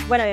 Bueno,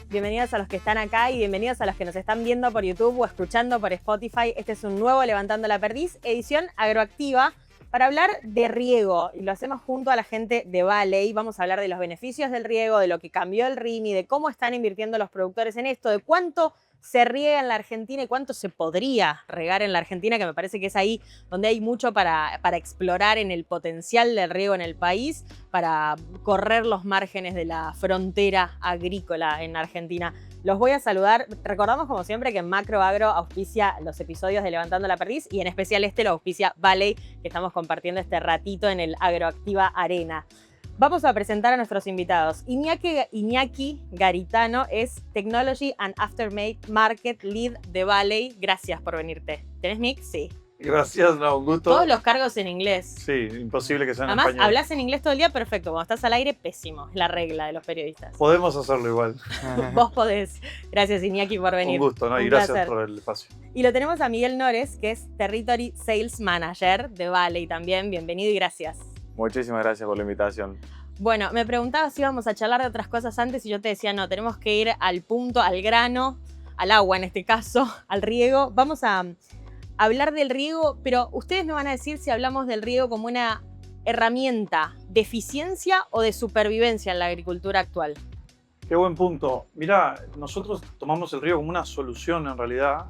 bienvenidos a los que están acá y bienvenidos a los que nos están viendo por YouTube o escuchando por Spotify. Este es un nuevo Levantando la Perdiz, edición agroactiva, para hablar de riego. Y lo hacemos junto a la gente de Valley. Vamos a hablar de los beneficios del riego, de lo que cambió el RIMI, de cómo están invirtiendo los productores en esto, de cuánto se riega en la Argentina y cuánto se podría regar en la Argentina, que me parece que es ahí donde hay mucho para explorar en el potencial del riego en el país, para correr los márgenes de la frontera agrícola en Argentina. Los voy a saludar. Recordamos, como siempre, que Macro Agro auspicia los episodios de Levantando la Perdiz y en especial este lo auspicia Valley, que estamos compartiendo este ratito en el Agroactiva Arena. Vamos a presentar a nuestros invitados. Iñaki Garitano es Technology and Aftermarket Lead de Valley. Gracias por venirte. ¿Tenés mic? Sí. Gracias, no, un gusto. Todos los cargos en inglés. Sí, imposible que sean en Además, español. hablas en inglés todo el día, perfecto. Cuando estás al aire, pésimo. Es la regla de los periodistas. Podemos hacerlo igual. Vos podés. Gracias, Iñaki, por venir. Un gusto, ¿no? Y Un gracias placer. por el espacio. Y lo tenemos a Miguel Nores, que es Territory Sales Manager de Valley también. Bienvenido y gracias. Muchísimas gracias por la invitación. Bueno, me preguntabas si íbamos a charlar de otras cosas antes y yo te decía, no, tenemos que ir al punto, al grano, al agua en este caso, al riego. Vamos a hablar del riego, pero ustedes me van a decir si hablamos del riego como una herramienta de eficiencia o de supervivencia en la agricultura actual. Qué buen punto. Mirá, nosotros tomamos el riego como una solución en realidad.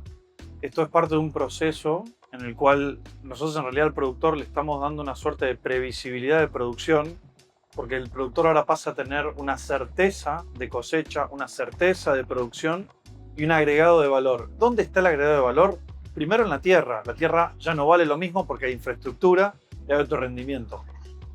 Esto es parte de un proceso en el cual nosotros en realidad al productor le estamos dando una suerte de previsibilidad de producción, porque el productor ahora pasa a tener una certeza de cosecha, una certeza de producción y un agregado de valor. ¿Dónde está el agregado de valor? Primero en la tierra. La tierra ya no vale lo mismo porque hay infraestructura y hay otro rendimiento.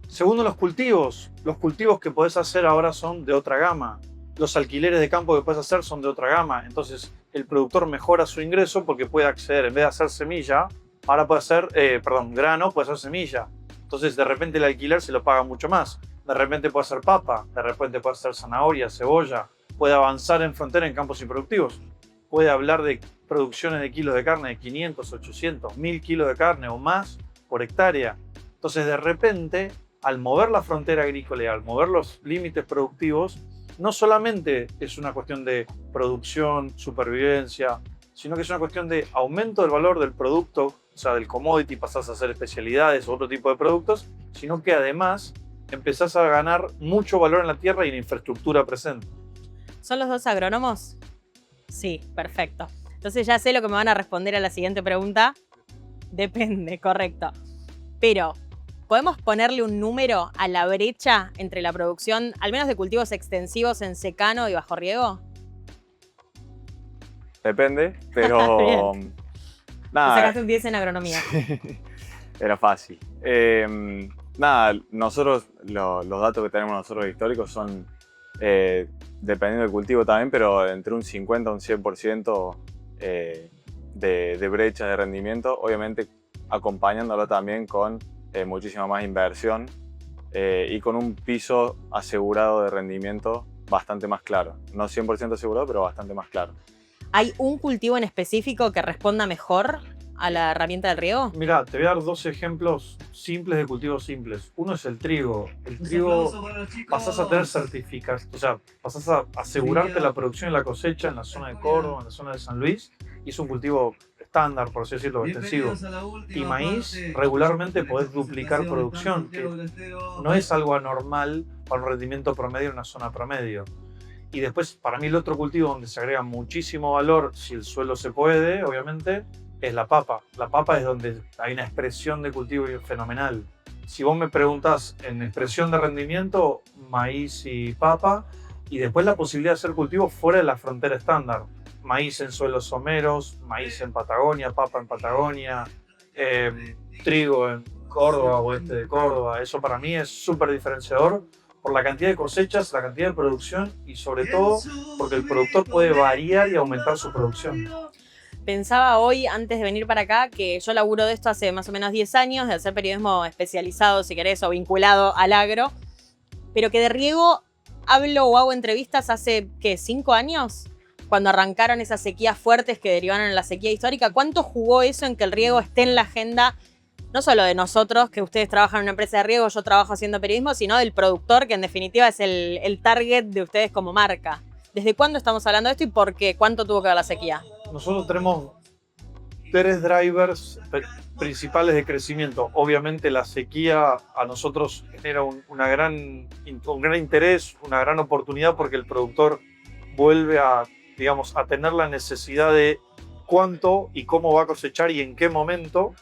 Segundo, los cultivos. Los cultivos que podés hacer ahora son de otra gama. Los alquileres de campo que puedes hacer son de otra gama. Entonces el productor mejora su ingreso porque puede acceder, en vez de hacer semilla, ahora puede hacer, grano, puede hacer semilla. Entonces de repente el alquiler se lo paga mucho más. De repente puede hacer papa, de repente puede hacer zanahoria, cebolla. Puede avanzar en frontera en campos improductivos. Puede hablar de producciones de kilos de carne de 500, 800, 1000 kilos de carne o más por hectárea. Entonces de repente, al mover la frontera agrícola y al mover los límites productivos, no solamente es una cuestión de producción, supervivencia, sino que es una cuestión de aumento del valor del producto, o sea, del commodity, pasás a hacer especialidades o otro tipo de productos, sino que además empezás a ganar mucho valor en la tierra y en la infraestructura presente. ¿Son los dos agrónomos? Sí, perfecto. Entonces ya sé lo que me van a responder a la siguiente pregunta. Depende, correcto. Pero, ¿podemos ponerle un número a la brecha entre la producción, al menos de cultivos extensivos en secano y bajo riego? Depende, pero Bien. nada. Te sacaste un 10 en agronomía. Era fácil. Nosotros, los datos que tenemos nosotros históricos son, dependiendo del cultivo también, pero entre un 50 y un 100% de brecha de rendimiento, obviamente acompañándolo también con muchísima más inversión y con un piso asegurado de rendimiento bastante más claro. No 100% asegurado, pero bastante más claro. ¿Hay un cultivo en específico que responda mejor a la herramienta del riego? Mirá, te voy a dar dos ejemplos simples de cultivos simples. Uno es el trigo. El trigo pasás a tener certificados, o sea, pasás a asegurarte la producción y la cosecha en la zona de Córdoba, en la zona de San Luis, y es un cultivo estándar, por así decirlo, extensivo. Y maíz, regularmente podés duplicar producción, que no es algo anormal para un rendimiento promedio en una zona promedio. Y después, para mí, el otro cultivo donde se agrega muchísimo valor, si el suelo se puede, obviamente, es la papa. La papa es donde hay una expresión de cultivo fenomenal. Si vos me preguntás en expresión de rendimiento, maíz y papa, y después la posibilidad de hacer cultivos fuera de la frontera estándar. Maíz en suelos someros, maíz en Patagonia, papa en Patagonia, trigo en Córdoba, oeste de Córdoba. Eso para mí es súper diferenciador por la cantidad de cosechas, la cantidad de producción y sobre todo porque el productor puede variar y aumentar su producción. Pensaba hoy, antes de venir para acá, que yo laburo de esto hace más o menos 10 años, de hacer periodismo especializado, si querés, o vinculado al agro, pero que de riego hablo o hago entrevistas hace, ¿qué?, 5 años. cuando arrancaron esas sequías fuertes que derivaron en la sequía histórica, ¿cuánto jugó eso en que el riego esté en la agenda, no solo de nosotros, que ustedes trabajan en una empresa de riego, yo trabajo haciendo periodismo, sino del productor, que en definitiva es el target de ustedes como marca? ¿Desde cuándo estamos hablando de esto y por qué? ¿Cuánto tuvo que ver la sequía? Nosotros tenemos 3 drivers principales de crecimiento. Obviamente la sequía a nosotros genera un gran interés, una gran oportunidad, porque el productor vuelve a, digamos, a tener la necesidad de cuánto y cómo va a cosechar y en qué momento.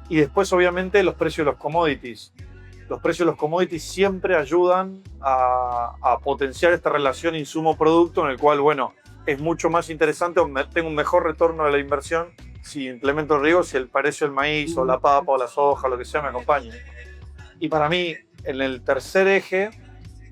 Y después, obviamente, los precios de los commodities. Los precios de los commodities siempre ayudan a potenciar esta relación insumo-producto, en el cual, bueno, es mucho más interesante, tengo un mejor retorno de la inversión si implemento el riego, si el precio del maíz o la papa o la soja, lo que sea, me acompaña. Y para mí, en el tercer eje,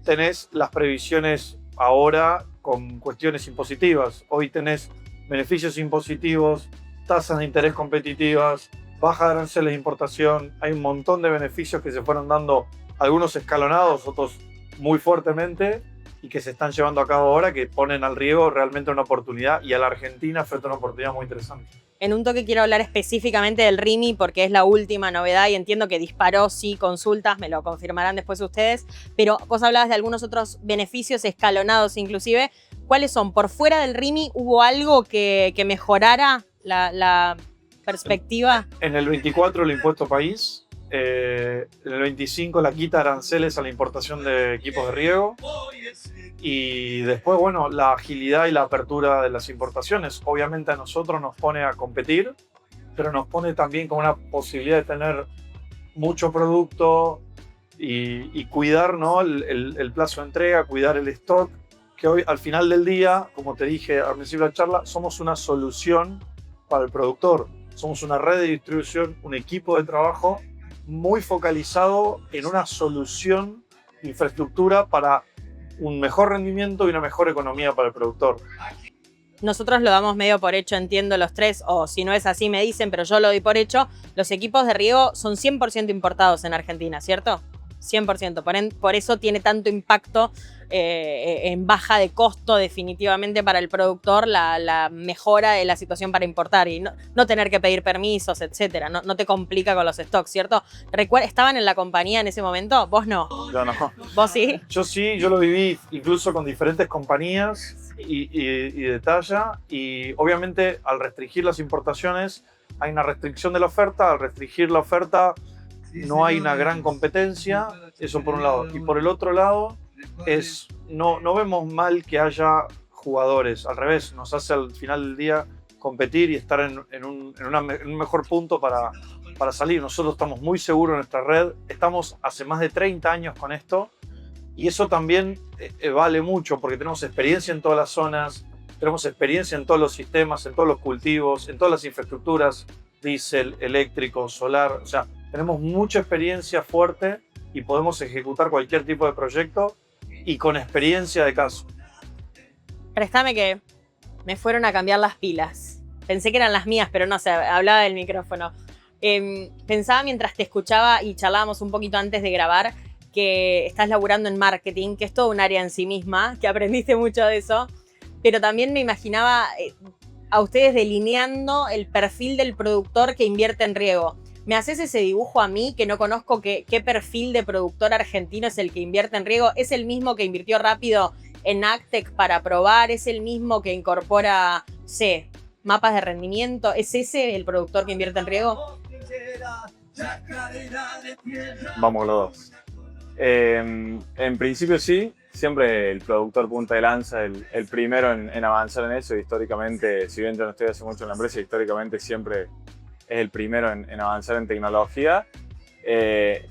tenés las previsiones ahora con cuestiones impositivas. Hoy tenés beneficios impositivos, tasas de interés competitivas, baja de aranceles de importación. Hay un montón de beneficios que se fueron dando, algunos escalonados, otros muy fuertemente, y que se están llevando a cabo ahora, que ponen al riego realmente una oportunidad, y a la Argentina frente a una oportunidad muy interesante. En un toque quiero hablar específicamente del RIMI porque es la última novedad y entiendo que disparó, sí, consultas, me lo confirmarán después ustedes, pero vos hablabas de algunos otros beneficios escalonados inclusive. ¿Cuáles son? ¿Por fuera del RIMI hubo algo que mejorara la perspectiva? En el 24 el impuesto país, en el 25 la quita de aranceles a la importación de equipos de riego, y después, bueno, la agilidad y la apertura de las importaciones. Obviamente a nosotros nos pone a competir, pero nos pone también con una posibilidad de tener mucho producto y cuidar, ¿no?, el plazo de entrega, cuidar el stock, que hoy al final del día, como te dije al principio de la charla, somos una solución para el productor. Somos una red de distribución, un equipo de trabajo muy focalizado en una solución de infraestructura para un mejor rendimiento y una mejor economía para el productor. Nosotros lo damos medio por hecho, entiendo los tres, o si no es así me dicen, pero yo lo doy por hecho. Los equipos de riego son 100% importados en Argentina, ¿cierto? 100%. Por eso tiene tanto impacto en baja de costo definitivamente para el productor la mejora de la situación para importar y no tener que pedir permisos, etcétera. No te complica con los stocks, ¿cierto? ¿Estaban en la compañía en ese momento? ¿Vos no? Yo no. ¿Vos sí? Yo sí, yo lo viví incluso con diferentes compañías y de talla, y obviamente al restringir las importaciones hay una restricción de la oferta. Al restringir la oferta no hay una gran competencia, eso por un lado. Y por el otro lado, no vemos mal que haya jugadores. Al revés, nos hace al final del día competir y estar en un mejor punto para salir. Nosotros estamos muy seguros en nuestra red, estamos hace más de 30 años con esto, y eso también vale mucho porque tenemos experiencia en todas las zonas, tenemos experiencia en todos los sistemas, en todos los cultivos, en todas las infraestructuras, diésel, eléctrico, solar. O sea, tenemos mucha experiencia fuerte y podemos ejecutar cualquier tipo de proyecto y con experiencia de caso. Préstame que me fueron a cambiar las pilas. Pensé que eran las mías, pero no sé, hablaba del micrófono. Pensaba mientras te escuchaba y charlábamos un poquito antes de grabar que estás laburando en marketing, que es todo un área en sí misma, que aprendiste mucho de eso, pero también me imaginaba a ustedes delineando el perfil del productor que invierte en riego. ¿Me haces ese dibujo a mí, que no conozco qué perfil de productor argentino es el que invierte en riego? ¿Es el mismo que invirtió rápido en Agtech para probar? ¿Es el mismo que incorpora, mapas de rendimiento? ¿Es ese el productor que invierte en riego? Vamos los dos. En principio sí, siempre el productor punta de lanza, el primero en avanzar en eso. Históricamente, si bien yo no estoy hace mucho en la empresa, históricamente siempre es el primero en avanzar en tecnología,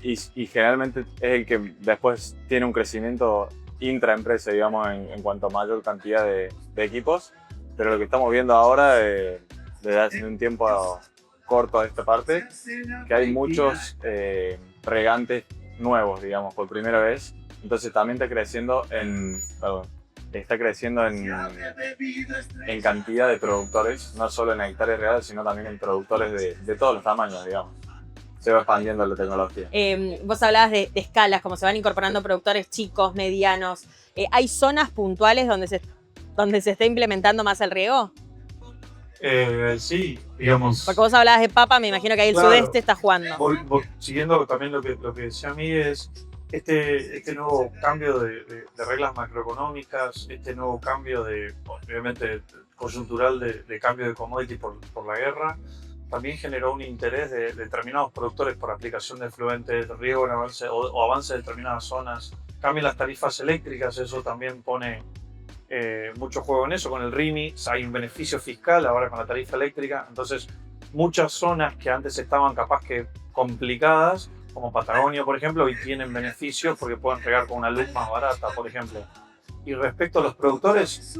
y generalmente es el que después tiene un crecimiento intraempresa, digamos, en cuanto a mayor cantidad de equipos. Pero lo que estamos viendo ahora, desde hace un tiempo corto a esta parte, que hay muchos regantes nuevos, digamos, por primera vez. Entonces también está creciendo en cantidad de productores, no solo en hectáreas reales, sino también en productores de todos los tamaños, digamos. Se va expandiendo la tecnología. Vos hablabas de escalas, como se van incorporando productores chicos, medianos. ¿Hay zonas puntuales donde donde se está implementando más el riego? Sí, digamos. Porque vos hablabas de papa, me imagino que ahí el Claro. sudeste está jugando. Siguiendo también lo que decía a mí es este nuevo cambio de reglas macroeconómicas, este nuevo cambio obviamente, coyuntural de cambio de commodity por la guerra, también generó un interés de determinados productores por aplicación de efluentes, de riego o avance de determinadas zonas. Cambian las tarifas eléctricas, eso también pone mucho juego en eso. Con el RIMI hay un beneficio fiscal ahora con la tarifa eléctrica, entonces muchas zonas que antes estaban capaz que complicadas, como Patagonia por ejemplo, hoy tienen beneficios porque pueden regar con una luz más barata, por ejemplo. Y respecto a los productores,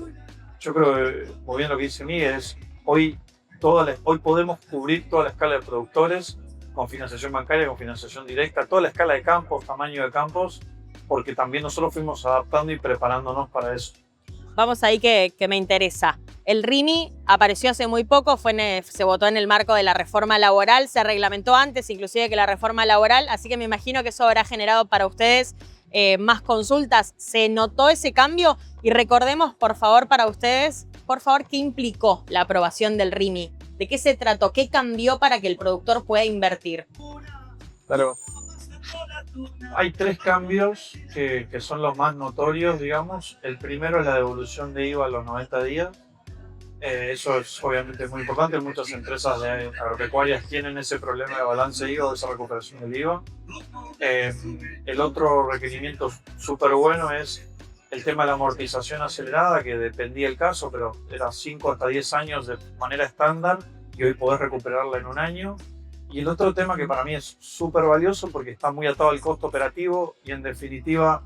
yo creo que muy bien lo que dice Miguel es hoy podemos cubrir toda la escala de productores con financiación bancaria, con financiación directa, toda la escala de campos, tamaño de campos, porque también nosotros fuimos adaptando y preparándonos para eso. Vamos ahí que me interesa. El RIMI apareció hace muy poco, se votó en el marco de la reforma laboral, se reglamentó antes inclusive que la reforma laboral, así que me imagino que eso habrá generado para ustedes más consultas. ¿Se notó ese cambio? Y recordemos, por favor, para ustedes, por favor, ¿qué implicó la aprobación del RIMI? ¿De qué se trató? ¿Qué cambió para que el productor pueda invertir? Claro. Hay tres cambios que son los más notorios, digamos. El primero es la devolución de IVA a los 90 días. Eso es obviamente muy importante. Muchas empresas agropecuarias tienen ese problema de balance de IVA o esa recuperación del IVA. El otro requerimiento súper bueno es el tema de la amortización acelerada, que dependía del caso, pero era 5 hasta 10 años de manera estándar y hoy podés recuperarla en un año. Y el otro tema que para mí es súper valioso porque está muy atado al costo operativo y en definitiva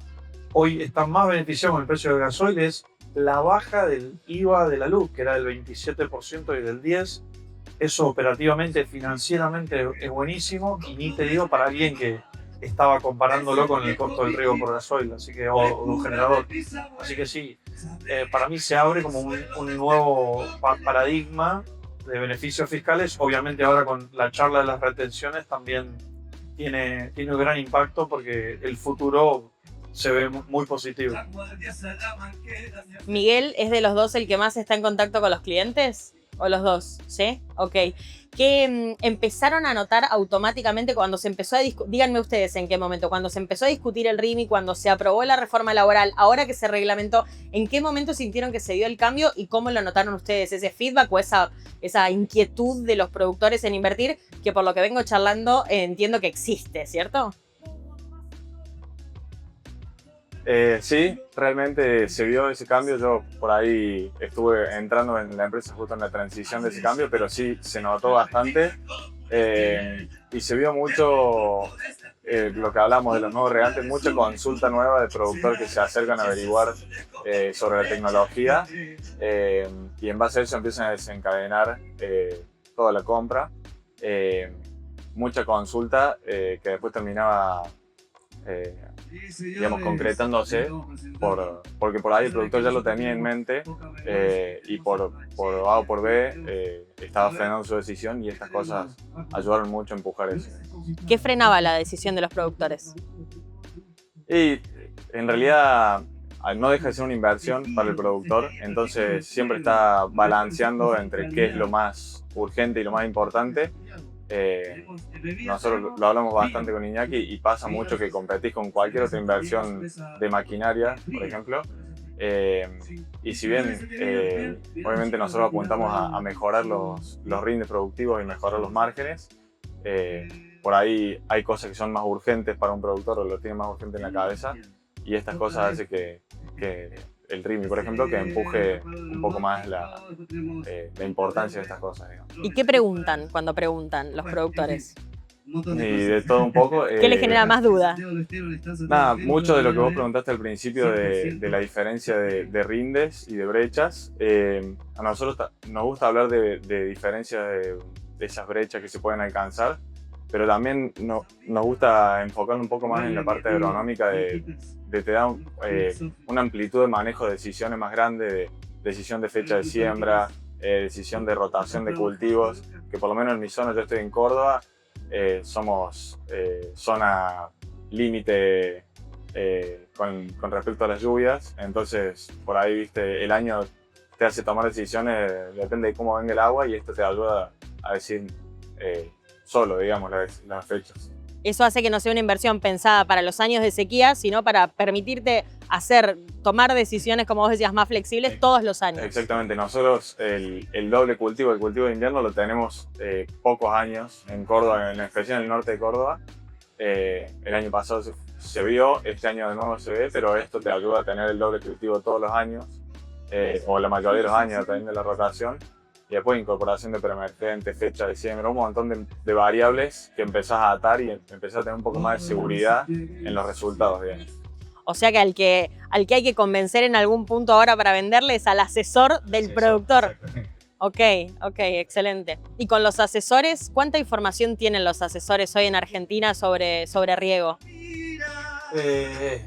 hoy está más beneficiado con el precio del gasoil es la baja del IVA de la luz, que era del 27% y del 10%. Eso operativamente, financieramente es buenísimo y ni te digo para alguien que estaba comparándolo con el costo del riego por gasoil, así que, o de un generador. Así que sí, para mí se abre como un nuevo paradigma de beneficios fiscales. Obviamente ahora con la charla de las retenciones también tiene un gran impacto porque el futuro se ve muy positivo. Miguel, ¿es de los dos el que más está en contacto con los clientes? ¿O los dos? ¿Sí? Ok. ¿Qué empezaron a notar automáticamente cuando se empezó a discutir? Díganme ustedes en qué momento. Cuando se empezó a discutir el RIMI, cuando se aprobó la reforma laboral, ahora que se reglamentó, ¿en qué momento sintieron que se dio el cambio y cómo lo notaron ustedes? ¿Ese feedback o esa inquietud de los productores en invertir? Que por lo que vengo charlando entiendo que existe, ¿cierto? Sí, realmente se vio ese cambio. Yo por ahí estuve entrando en la empresa justo en la transición de ese cambio, pero sí se notó bastante y se vio mucho lo que hablamos de los nuevos regantes, mucha consulta nueva de productores que se acercan a averiguar sobre la tecnología y en base a eso empiezan a desencadenar toda la compra. Mucha consulta que después terminaba digamos, concretándose porque por ahí el productor ya lo tenía en mente y por A o por B estaba frenando su decisión y estas cosas ayudaron mucho a empujar eso. ¿Qué frenaba la decisión de los productores? Y en realidad no deja de ser una inversión para el productor, entonces siempre está balanceando entre qué es lo más urgente y lo más importante. Nosotros lo hablamos bastante con Iñaki y pasa mucho que competís con cualquier otra inversión de maquinaria, por ejemplo, y si bien obviamente nosotros apuntamos a mejorar los rindes productivos y mejorar los márgenes, por ahí hay cosas que son más urgentes para un productor o lo tiene más urgente en la cabeza y estas cosas hacen que el RIMI, por ejemplo, que empuje un poco más la importancia de estas cosas, digamos. ¿Y qué preguntan cuando preguntan los productores? Y de todo un poco. ¿Qué les genera más duda? Nada, mucho de lo que vos preguntaste al principio de la diferencia de rindes y de brechas. A nosotros nos gusta hablar de diferencias de esas brechas que se pueden alcanzar, pero también nos gusta enfocar un poco más en la parte agronómica te da una amplitud de manejo de decisiones más grande, de decisión de fecha de siembra, decisión de rotación de cultivos, que por lo menos en mi zona, yo estoy en Córdoba, somos zona límite con respecto a las lluvias, entonces por ahí, viste, el año te hace tomar decisiones, depende de cómo venga el agua, y esto te ayuda a decir solo, digamos, las fechas. Eso hace que no sea una inversión pensada para los años de sequía, sino para permitirte tomar decisiones, como vos decías, más flexibles todos los años. Exactamente. Nosotros el doble cultivo, el cultivo de invierno, lo tenemos pocos años en Córdoba, en especial en el norte de Córdoba. El año pasado se vio, este año de nuevo se ve, pero esto te ayuda a tener el doble cultivo todos los años, o la mayoría de los años, dependiendo de la rotación. Y después incorporación de preemergentes, fecha de siembra, un montón de variables que empezás a atar y empezás a tener un poco más de seguridad en los resultados, digamos. O sea que al que hay que convencer en algún punto ahora para venderle es al asesor del productor. Ok, excelente. Y con los asesores, ¿cuánta información tienen los asesores hoy en Argentina sobre riego? A ver,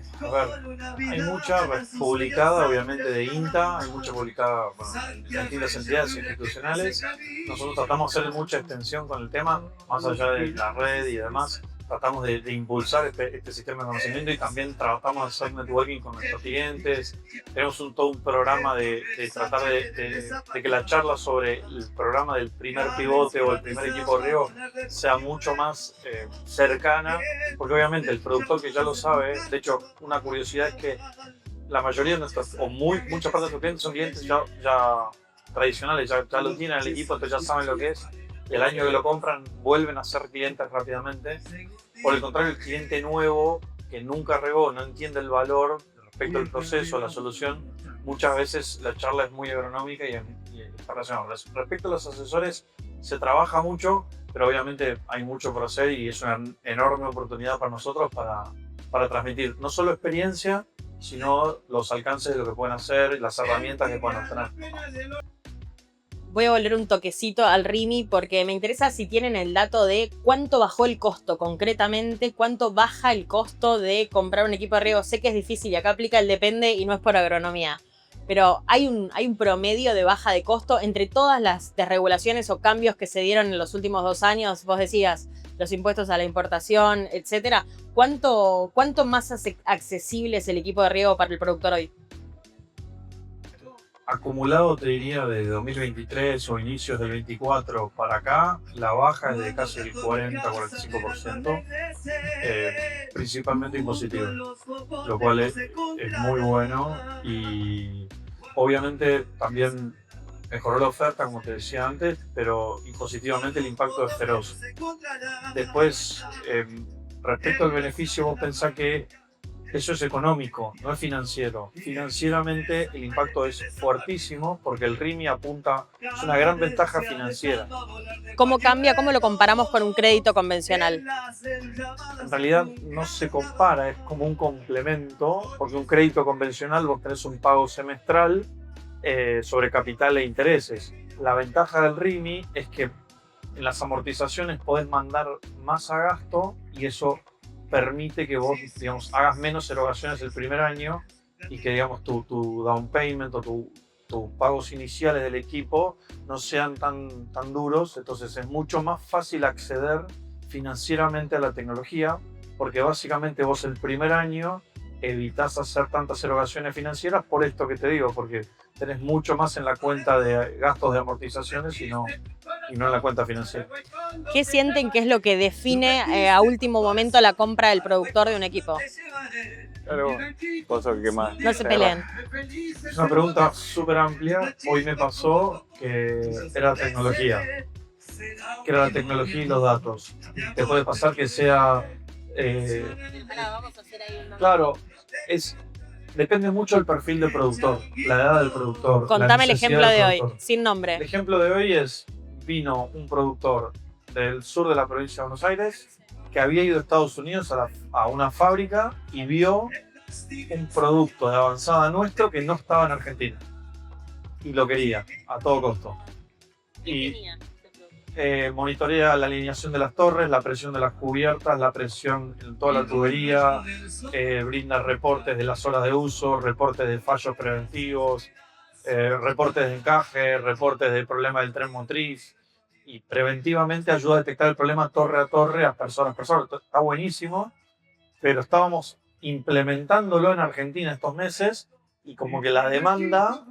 hay mucha publicada, obviamente, de INTA, hay mucha publicada en distintas entidades institucionales. Nosotros tratamos de hacer mucha extensión con el tema, más allá de la red y demás. Tratamos de impulsar este sistema de conocimiento y también tratamos de hacer networking con nuestros clientes. Tenemos todo un programa de tratar de que la charla sobre el programa del primer pivote o el primer equipo de riego sea mucho más cercana, porque obviamente el productor que ya lo sabe, de hecho, una curiosidad es que la mayoría de nuestros, o mucha parte de nuestros clientes son clientes ya tradicionales, ya lo tienen el equipo, entonces ya saben lo que es. El año que lo compran vuelven a ser clientes rápidamente. Por el contrario, el cliente nuevo que nunca regó, no entiende el valor respecto al proceso, a la solución, muchas veces la charla es muy agronómica y está relacionada. Respecto a los asesores, se trabaja mucho, pero obviamente hay mucho por hacer y es una enorme oportunidad para nosotros para transmitir no solo experiencia, sino los alcances de lo que pueden hacer, las herramientas que pueden obtener. Voy a volver un toquecito al RIMI porque me interesa si tienen el dato de cuánto bajó el costo concretamente, cuánto baja el costo de comprar un equipo de riego. Sé que es difícil y acá aplica el depende y no es por agronomía, pero hay un promedio de baja de costo entre todas las desregulaciones o cambios que se dieron en los últimos 2 años. Vos decías, los impuestos a la importación, etcétera. ¿Cuánto más accesible es el equipo de riego para el productor hoy? Acumulado, te diría, de 2023 o inicios del 24 para acá, la baja es de casi el 40-45%, principalmente impositivo, lo cual es muy bueno y obviamente también mejoró la oferta, como te decía antes, pero impositivamente el impacto es feroz. Después, respecto al beneficio, vos pensás que eso es económico, no es financiero. Financieramente el impacto es fuertísimo porque el RIMI apunta, es una gran ventaja financiera. ¿Cómo cambia? ¿Cómo lo comparamos con un crédito convencional? En realidad no se compara, es como un complemento, porque un crédito convencional vos tenés un pago semestral sobre capital e intereses. La ventaja del RIMI es que en las amortizaciones podés mandar más a gasto y eso permite que vos, digamos, hagas menos erogaciones el primer año y que, digamos, tu down payment o tus pagos iniciales del equipo no sean tan duros. Entonces es mucho más fácil acceder financieramente a la tecnología porque básicamente vos el primer año evitás hacer tantas erogaciones financieras por esto que te digo, porque tenés mucho más en la cuenta de gastos de amortizaciones y no en la cuenta financiera. ¿Qué sienten que es lo que define a último momento la compra del productor de un equipo? Claro, cosa que más. No se peleen. Es una pregunta súper amplia. Hoy me pasó que era tecnología. Que era la tecnología y los datos. Te puede pasar que sea... claro, depende mucho del perfil del productor, la edad del productor. Contame el ejemplo de hoy, sin nombre. El ejemplo de hoy vino un productor del sur de la provincia de Buenos Aires que había ido a Estados Unidos a una fábrica y vio un producto de avanzada nuestro que no estaba en Argentina y lo quería a todo costo. Y monitorea la alineación de las torres, la presión de las cubiertas, la presión en toda la tubería, brinda reportes de las horas de uso, reportes de fallos preventivos, reportes de encaje, reportes de problema del tren motriz y preventivamente ayuda a detectar el problema torre a torre, a persona a persona. Está buenísimo, pero estábamos implementándolo en Argentina estos meses y como que la demanda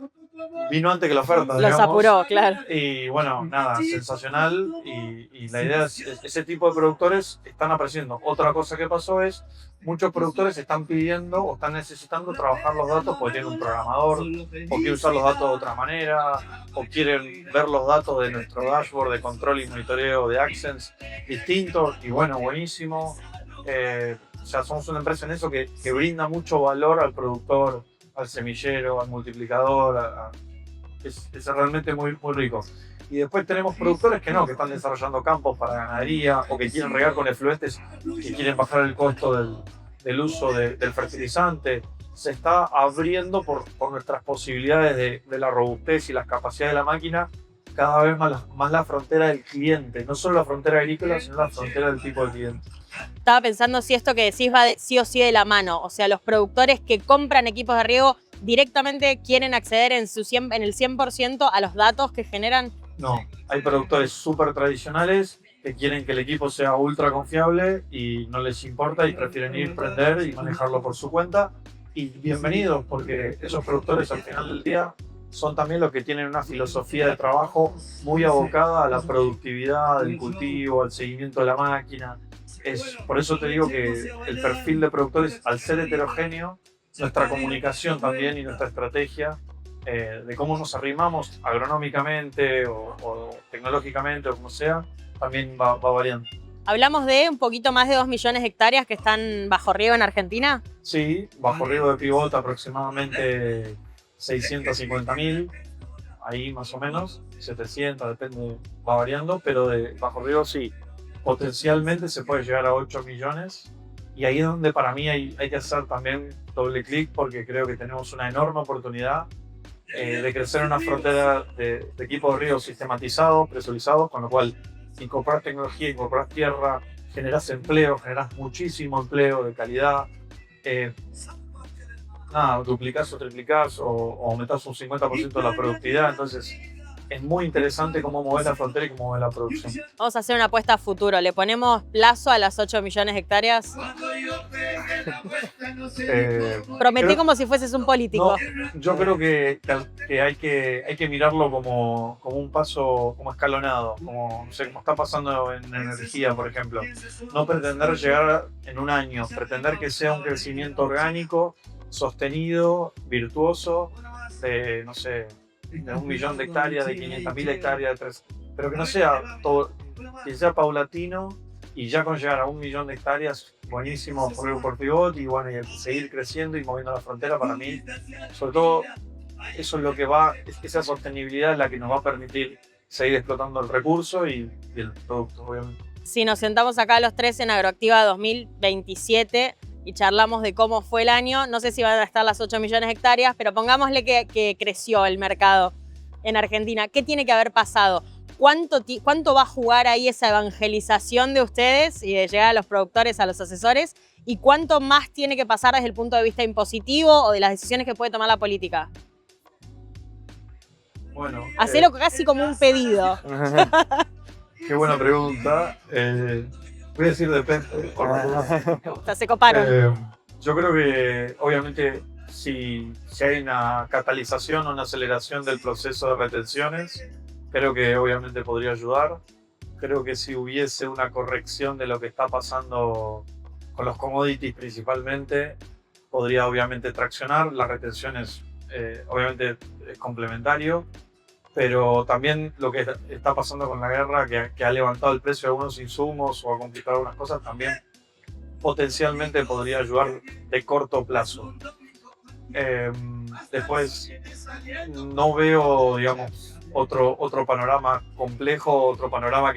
vino antes que la oferta, Los digamos. apuró, claro. Y bueno, nada, sensacional. Y la idea es, ese tipo de productores están apareciendo. Otra cosa que pasó es, muchos productores están pidiendo o están necesitando trabajar los datos porque tienen un programador, o quieren usar los datos de otra manera, o quieren ver los datos de nuestro dashboard de control y monitoreo de AdSense distintos. Y bueno, buenísimo. O sea, somos una empresa en eso que brinda mucho valor al productor, al semillero, al multiplicador. Es realmente muy, muy rico. Y después tenemos productores que no, que están desarrollando campos para ganadería o que quieren regar con efluentes, que quieren bajar el costo del uso del fertilizante. Se está abriendo por nuestras posibilidades de la robustez y las capacidades de la máquina cada vez más la frontera del cliente, no solo la frontera agrícola, sino la frontera del tipo de cliente. Estaba pensando si esto que decís va sí o sí de la mano, o sea, los productores que compran equipos de riego directamente quieren acceder en el 100% a los datos que generan. No, hay productores súper tradicionales que quieren que el equipo sea ultra confiable y no les importa y prefieren ir, prender y manejarlo por su cuenta. Y bienvenidos, porque esos productores al final del día son también los que tienen una filosofía de trabajo muy abocada a la productividad del cultivo, al seguimiento de la máquina. Por eso te digo que el perfil de productores, al ser heterogéneo, nuestra comunicación también y nuestra estrategia de cómo nos arrimamos agronómicamente o tecnológicamente o como sea, también va variando. Hablamos de un poquito más de 2 millones de hectáreas que están bajo riego en Argentina. Sí, bajo riego de pivot aproximadamente 650.000, ahí más o menos, 700, depende, va variando, pero de bajo riego sí, potencialmente se puede llegar a 8 millones. Y ahí es donde para mí hay que hacer también doble clic, porque creo que tenemos una enorme oportunidad de crecer en una frontera de equipos de riego sistematizados, presurizados, con lo cual incorporar tecnología, incorporar tierra, generas empleo, generas muchísimo empleo de calidad. Duplicás o triplicás o aumentás un 50% de la productividad. Entonces es muy interesante cómo mover la frontera y cómo mover la producción. Vamos a hacer una apuesta a futuro. ¿Le ponemos plazo a las 8 millones de hectáreas? Prometí como si fueses un político. No, yo creo que hay que mirarlo como un paso como escalonado, como, no sé, como está pasando en energía, por ejemplo. No pretender llegar en un año, pretender que sea un crecimiento orgánico, sostenido, virtuoso, de, no sé, de 1 millón de hectáreas, de 500.000 hectáreas, de 3, pero que no sea todo, que sea paulatino y ya con llegar a 1 millón de hectáreas, buenísimo por pivot y bueno, y seguir creciendo y moviendo la frontera. Para mí, sobre todo, eso es lo que esa sostenibilidad es la que nos va a permitir seguir explotando el recurso y el producto, obviamente. Si nos sentamos acá los tres en Agroactiva 2027 y charlamos de cómo fue el año, no sé si van a estar las 8 millones de hectáreas, pero pongámosle que creció el mercado en Argentina. ¿Qué tiene que haber pasado? ¿Cuánto va a jugar ahí esa evangelización de ustedes y de llegar a los productores, a los asesores? ¿Y cuánto más tiene que pasar desde el punto de vista impositivo o de las decisiones que puede tomar la política? Bueno, hacelo casi como un pedido. Qué buena pregunta. Voy a decir depende. Se coparon. Yo creo que obviamente si hay una catalización o una aceleración del proceso de retenciones, creo que obviamente podría ayudar. Creo que si hubiese una corrección de lo que está pasando con los commodities principalmente, podría obviamente traccionar. Las retenciones obviamente es complementario, pero también lo que está pasando con la guerra, que ha levantado el precio de algunos insumos o ha complicado algunas cosas, también potencialmente podría ayudar de corto plazo. Después no veo, digamos, otro panorama complejo, otro panorama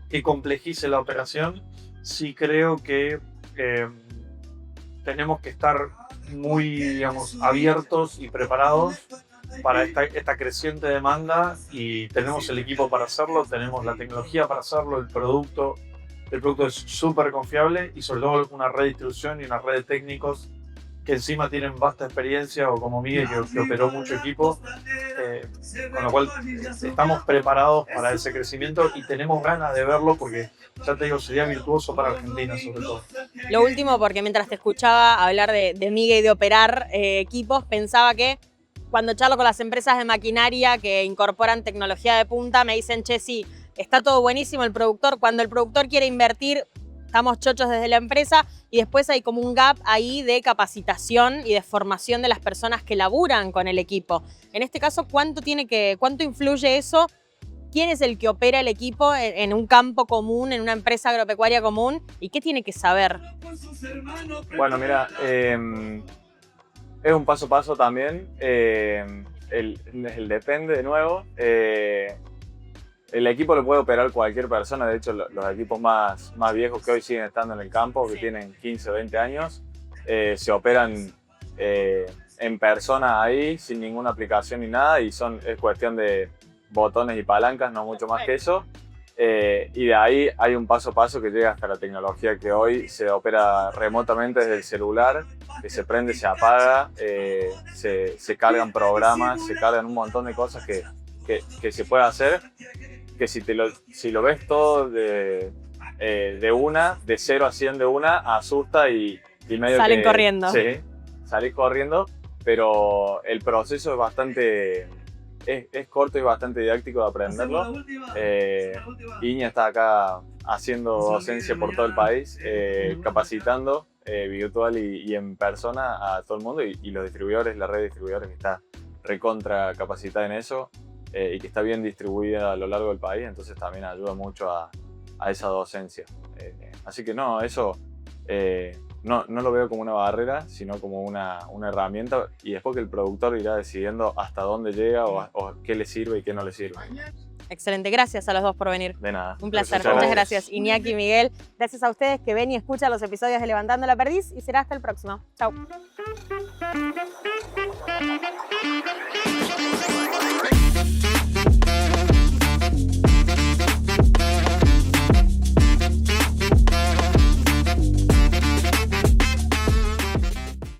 que complejice la operación. Sí creo que tenemos que estar muy, digamos, abiertos y preparados para esta creciente demanda, y tenemos el equipo para hacerlo, tenemos la tecnología para hacerlo, el producto es súper confiable y sobre todo una red de distribución y una red de técnicos que encima tienen vasta experiencia, o como Miguel que operó mucho equipo, con lo cual estamos preparados para ese crecimiento y tenemos ganas de verlo, porque ya te digo, sería virtuoso para Argentina sobre todo. Lo último, porque mientras te escuchaba hablar de Miguel y de operar equipos, pensaba que cuando charlo con las empresas de maquinaria que incorporan tecnología de punta, me dicen, che, sí, está todo buenísimo el productor. Cuando el productor quiere invertir, estamos chochos desde la empresa y después hay como un gap ahí de capacitación y de formación de las personas que laburan con el equipo. En este caso, ¿cuánto influye eso? ¿Quién es el que opera el equipo en un campo común, en una empresa agropecuaria común? ¿Y qué tiene que saber? Bueno, mira, es un paso a paso también. El depende de nuevo. El equipo lo puede operar cualquier persona. De hecho, los equipos más viejos que hoy siguen estando en el campo, que tienen 15 o 20 años, se operan en persona ahí, sin ninguna aplicación ni nada, y es cuestión de botones y palancas, no mucho más que eso. Y de ahí hay un paso a paso que llega hasta la tecnología que hoy se opera remotamente desde el celular, que se prende, se apaga, se cargan programas, se cargan un montón de cosas que se puede hacer, que si lo ves todo de 0 a 100 de una, asusta y medio Salen corriendo. Sí, salís corriendo, pero el proceso es bastante... Es corto y bastante didáctico de aprenderlo. Iña está acá haciendo docencia por todo el país, capacitando virtual y en persona a todo el mundo y los distribuidores, la red de distribuidores que está recontra capacitada en eso y que está bien distribuida a lo largo del país, entonces también ayuda mucho a esa docencia. Así que no, eso no lo veo como una barrera, sino como una herramienta, y después que el productor irá decidiendo hasta dónde llega o qué le sirve y qué no le sirve. Excelente, gracias a los dos por venir. De nada. Un placer, muchas gracias. Iñaki y Miguel, gracias a ustedes que ven y escuchan los episodios de Levantando la Perdiz y será hasta el próximo. Chau.